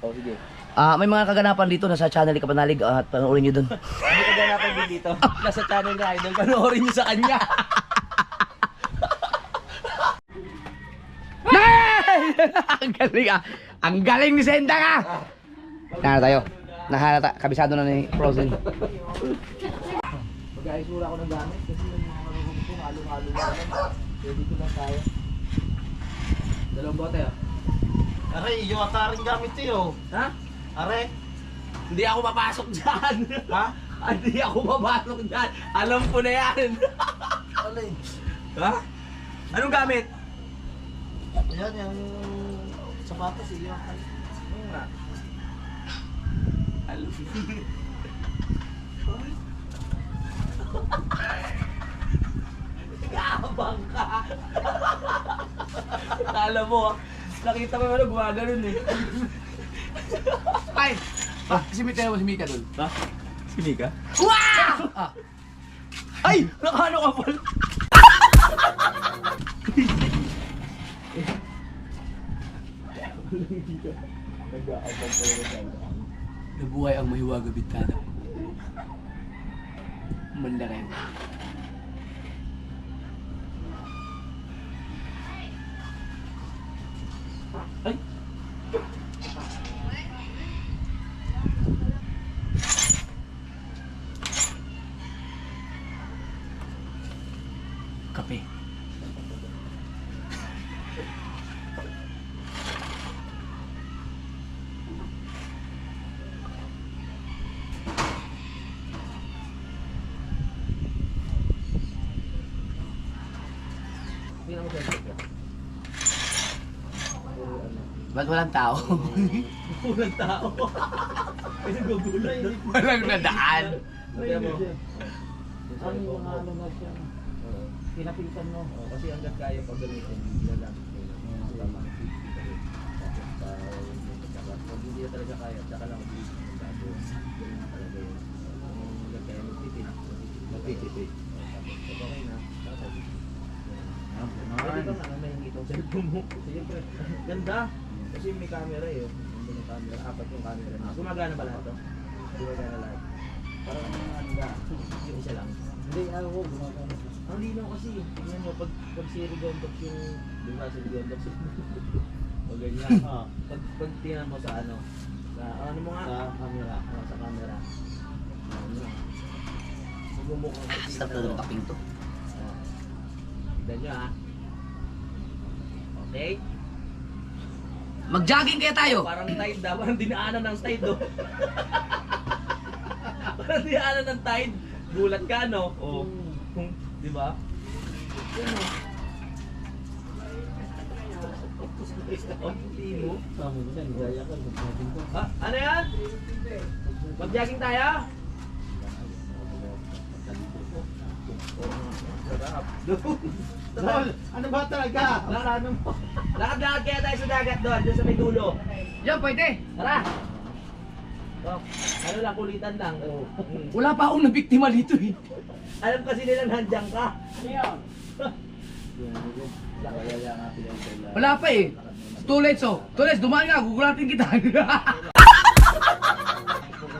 Oh, sige. May mga kaganapan dito nasa channel ni Kapanalig at panoorin nyo dun. Hindi ka ganapan din dito. Nasa channel ni Idol. Panoorin niyo sa kanya. Ang galing Ang galing ni Senda ka! Nara tayo. Nahalata. Kabisado na ni Frozen. Mag-ayos muna ako ng gamit kasi yung mga marunong ko, halo-halo na naman. Pwede ko lang tayo. Dalawang bote Aray, yung ataring gamit sa'yo. Ha? Aray. Hindi ako papasok dyan. Ha? Hindi ako papasok dyan. Alam ko na yan. Alay. Ha? Anong gamit? Ayan, yung sapatos iyo. Ano nga? Kaabang ka. Kala mo, nakita mo yung gumagano'n eh. Ay! Si Mika mo, si Mika doon. Ha? Si Mika? Ah! Ay! Nakano ka pala? Nabuhay ang mahiwaga bitana. Manda kayo. Kape. Ba't walang tao? Walang tao. Ay, nagugulat na. Walang nadaan. Kaya mo. Ano yung mga ano na siya? Pinapitan mo. Kasi hanggat kaya pag gamitin, gagamit mo lang. Tama. Pag hindi na talaga kaya, tsaka lang mag-iisip ng bago. Ganun na talaga yun. Hanggat kaya magtipid. Magtitipid. Pag okay na, tsaka pwede ka nga mahingi itong cellphone mo. Siyempre, ganda. Kasi may camera eh. Ganda ng camera. 4 yung camera na. Gumagana ba lahat to? Gumagana lahat. Parang ano ba? Yung isa lang. Hindi, ako, gumagana. Ang linaw kasi. Tingnan mo, pag si Rigondox yung... Di ba si Rigondox yung... O ganyan. Pag tingnan mo sa ano. Sa ano mo nga? Sa camera. Sa camera. Ano? Magmumukhang kasi. Sarap na ng kaping to. Tignan nyo ha. Okay? Mag-jogging kaya tayo. Parang tide daw. Parang dinaanan ng tide do. Parang dinaanan ng tide. Gulat ka no? O. Di ba? Yan o. Ang puti mo. Tama mo yan, gaya ka. Gumagin ko. Ha? Ano yan? Mag-jogging tayo? Sarap. Tol, ano ba talaga? Lakad-lakad kaya tayo sa dagat doon sa may dulo. Yan, pwede. Tara! Oh, ano lang, kulitan lang. Wala pa akong nabiktima dito eh. Alam kasi nila nandiyan ka. Wala pa eh. Tulets oh. Tulets, dumaan nga. Gugulatin kita. Kukulan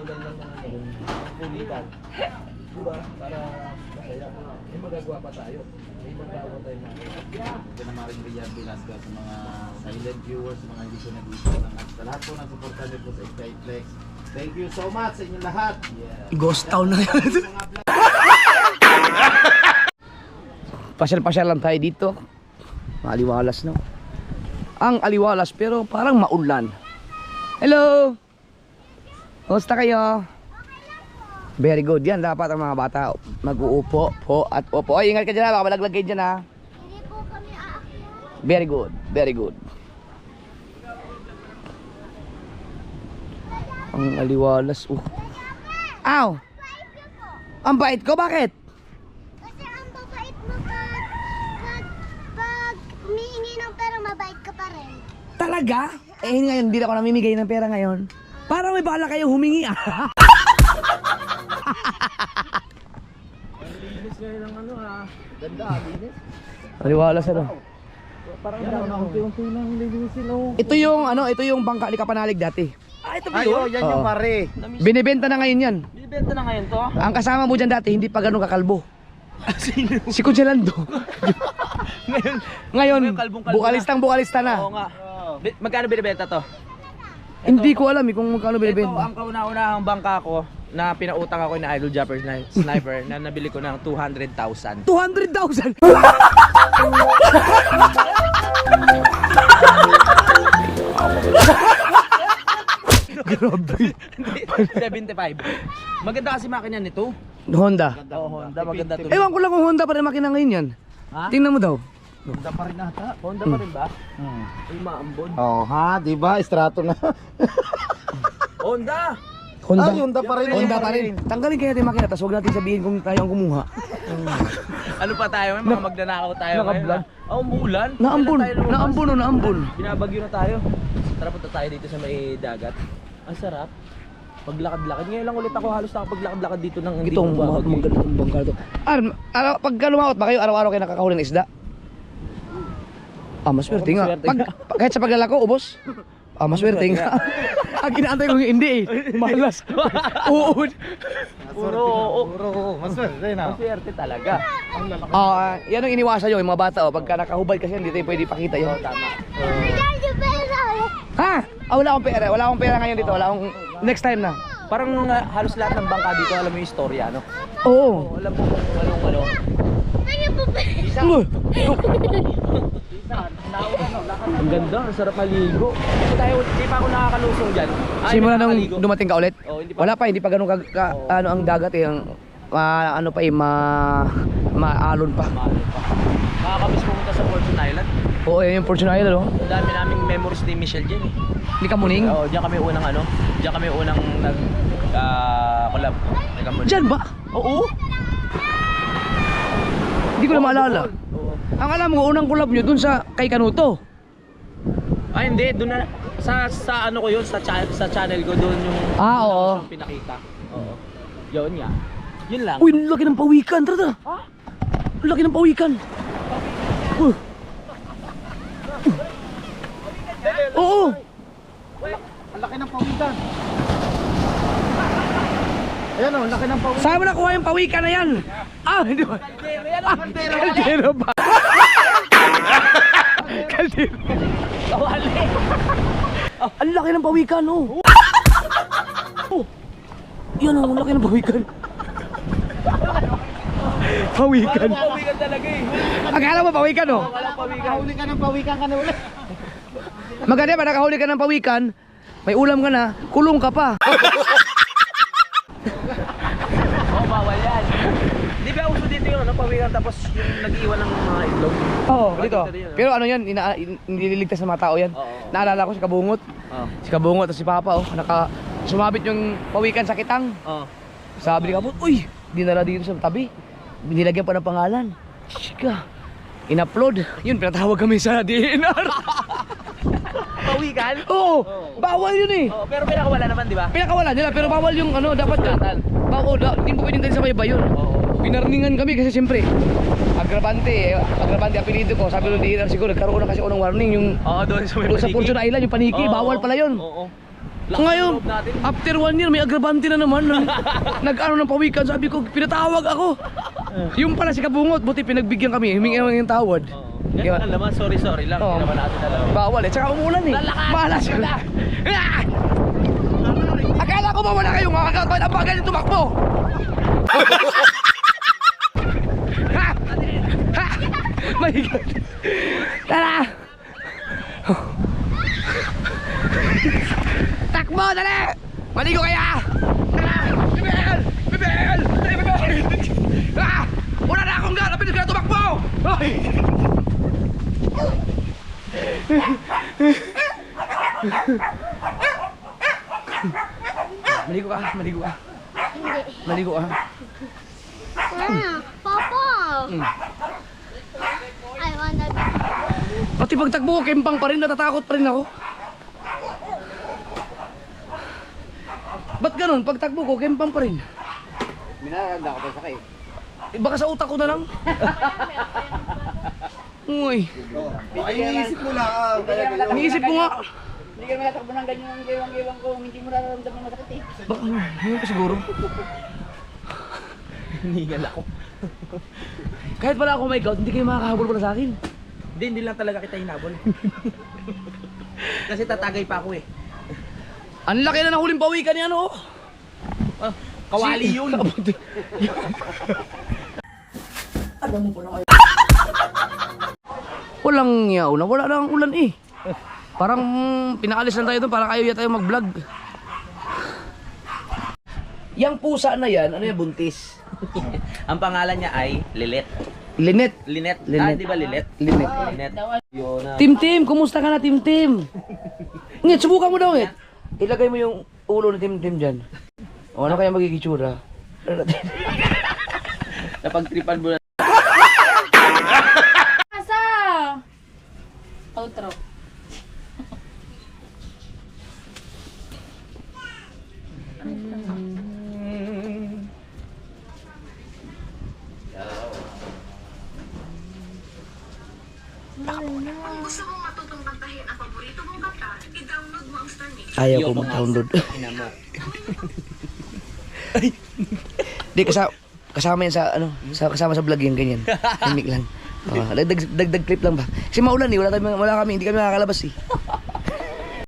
lang ng kulitan. Diba? Para masaya. May magagawa pa tayo. May magagawa tayo na. Ito na Maring Riyad Velasco sa mga silent viewers, mga hindi ko nag-iisip at sa lahat po ng supportan niyo po sa Skyflex. Thank you so much sa inyong lahat. Ghost town na yan. Pasyal-pasyal lang tayo dito. Maaliwalas no. Ang aliwalas pero parang maulan. Hello! Kumusta kayo? Very good. Yan dapat ang mga bata mag-uupo po at upo. Oy, ingat ka dyan ha. Baka malaglag kayo dyan ha. Hindi po kami aakyat. Very good. Very good. Ang aliwalas. Aw! Ang bait ko? Bakit? Kasi ang babait mo pag humihingi ng pera, mabait ka pa rin. Talaga? Eh ngayon, hindi ako namimigay ng pera ngayon. Parang may bala kayo humingi ah. Linis ngayon ng ano ha. Ganda, linis. Aliwalas ano. Parang unti-unti lang lilinisin oh. Ito yung ano, ito yung bangka ni Kapanalig dati. Ah, ito ba Ayo, yun? yan yung Oo. pare. Binibenta na ngayon yan. Binibenta na ngayon to? Ang kasama mo dyan dati, hindi pa ganun kakalbo. Si Kujelando. Ngayon, kalbong-kalbo bukalista na. Oo nga. Magkano binibenta to? Hindi ko alam eh kung magkano Ito binibenta. ang kauna-unahang bangka ko na pinautang ako ni Idol Japper Sniper na nabili ko ng 200,000. 200,000! Grabe. 75. Maganda kasi makina nito. Honda. Oo, Honda, maganda to. Ewan ko lang kung Honda pa rin makina ngayon yan. Ha? Tingnan mo daw. Honda pa rin ata. Honda pa rin ba? Ay, maambon. Oh, ha, di ba? Estrato na. Honda! Honda. Honda pa rin. Honda pa rin. Tanggalin kaya natin yung makina, tapos huwag natin sabihin kung tayo ang kumuha. Ano pa tayo? May mga magnanakaw tayo Naka-vlog? Oh, umuulan. Naambon, naambon. Binabagyo na tayo. Tara, punta tayo dito sa may dagat. Ang sarap. Paglakad-lakad. Ngayon lang ulit ako halos nakapaglakad-lakad dito ng hindi Itong babagyo. magandang bangka to. Pagka lumaot ba kayo, araw-araw kayo nakakahuli ng isda? Maswerte nga. Kahit sa paglalako, ubos? Maswerte nga. Ang inaantay ko hindi eh. Malas. Uod. Puro. Maswerte na. Swerte talaga. Yan ang iniwasan nyo, yung mga bata. Pagka nakahubad kasi, hindi tayo pwede ipakita yun. Tama. Ha? Wala akong pera. Wala akong pera ngayon dito. Wala akong... Next time na. Parang halos lahat ng bangka dito alam mo yung istorya, no? Oo. Alam mo kung ano. Ang ganda, ang sarap maligo. Hindi pa ako nakakalusong dyan. Simula nung dumating ka ulit? Oo, hindi pa. Wala pa, hindi pa ganun ano ang dagat eh. Ano pa eh, maalon pa. Nakakamiss pumunta sa Fortune Island. Oo, yun yung Fortune Island, oh. Ang dami naming memories ni Michelle dyan eh. Hindi ka muning? Oo, diyan kami unang collab. Diyan ba? Oo. Hindi ko na maalala. Oo. Ang alam mo, unang collab nyo dun sa kay Kanuto. Ay hindi, doon na sa ano ko yun, sa channel ko doon yung Oo. yung pinakita. Oo. Yun nga. Yun lang. Uy, ang laki ng pawikan, tara. Ang laki ng pawikan. Oo. Ang laki ng pawikan. Ayan o, laki ng pawikan. Saan mo nakuha yung pawikan na yan? Hindi ba? Kaldero ba? Kaldero. Kawali. Ang laki ng pawikan, oh. Yan oh, ang laki ng pawikan. Pawikan. Pawikan talaga eh. Akala mo pawikan, oh. Nakahuli ka ng pawikan ka na ulit. Maganda ba, nakahuli ka ng pawikan, may ulam ka na, kulong ka pa. Oo, bawal yan. Di ba uso dito yung pawikan tapos yung nag-iwan ng mga itlog? Oo, dito. Pero ano yan, nililigtas ng mga tao yan. Oo. Naalala ko si Kabungot. Oo. Si Kabungot at si Papa, oh, sumabit yung pawikan sa kitang. Oo. Sabi ni Kabungot, uy, dinala dito sa tabi. Binilagyan pa ng pangalan. Chika. In-upload. Yun, pinatawag kami sa DNR. Pawikan? Oo, bawal yun eh. Oo, pero pinakawala naman, di ba? Pinakawala nila, pero bawal yung ano, dapat hindi mo pwedeng tayo sa bayba yun. Oo. Pinarningan kami kasi siyempre, agravante apelido ko. Sabi ng DNR siguro, nagkaroon na kasi unang warning yung Oo, doon sa may doon sa paniki. Fortune Island, yung paniki, Oo, bawal pala yun. Oo. Ngayon, natin. after 1 year, may agravante na naman. Nag-ano ng pawikan, sabi ko, pinatawag ako. Yung pala si Kabungot, buti pinagbigyan kami, humingi naman yung tawad. Oo. Yan ang laman, sorry lang. Oo. Hindi naman natin alam. Bawal eh, tsaka umulan eh. Bahala sila. Ah! Akala ko ba wala kayong makakatawad ang bagal yung tumakbo? Ha! Ha! My God! Tara! Takbo, dali! Maligo kaya! Tara! Bibel! Bibel! Dali, Bibel! Ah! Wala na akong gana, pinis ka na tumakbo! Ay! Maligo ka, maligo ka. Maligo ka. Papa! I wanna go. Pati pagtakbo ko, kempang pa rin, natatakot pa rin ako. Ba't ganun? Pagtakbo ko, kempang pa rin. Minaranda ko pa sakay. Baka sa utak ko na lang. Uy, Ay, iniisip mo lang. iniisip ko nga. Hindi ka natakbo ng ganyan ang gewang-gewang ko. Hindi mo nararamdaman masakit eh. Baka yun pa siguro. Hinihingal ako. Kahit pala ako may gout, hindi kayo makakahabol pala sa akin. Hindi lang talaga kita hinabol. Kasi tatagay pa ako eh. Ang laki na nahuling pawikan ni ano. Kawali yun. Walang yaw na, wala lang ulan eh. Parang pinaalis lang tayo doon para ayaw tayo mag-vlog. Yang pusa na yan, ano yan, buntis? Ang pangalan niya ay Lilet. Linet. Linet. Linet. Di ba Lilet? Linet. Linet. Yun na. Tim, kumusta ka na, Tim? Ngit, subukan mo daw, Ngit. Ilagay mo yung ulo ni Tim dyan. O ano kaya magiging tsura? Napagtripan mo na. Asa? Outro. Ayaw ko mag-download. Ay. Di kasama yan sa ano, kasama sa vlog yan ganyan. Timik lang. Dagdag clip lang ba? Kasi maulan eh, wala kami, hindi kami nakakalabas eh.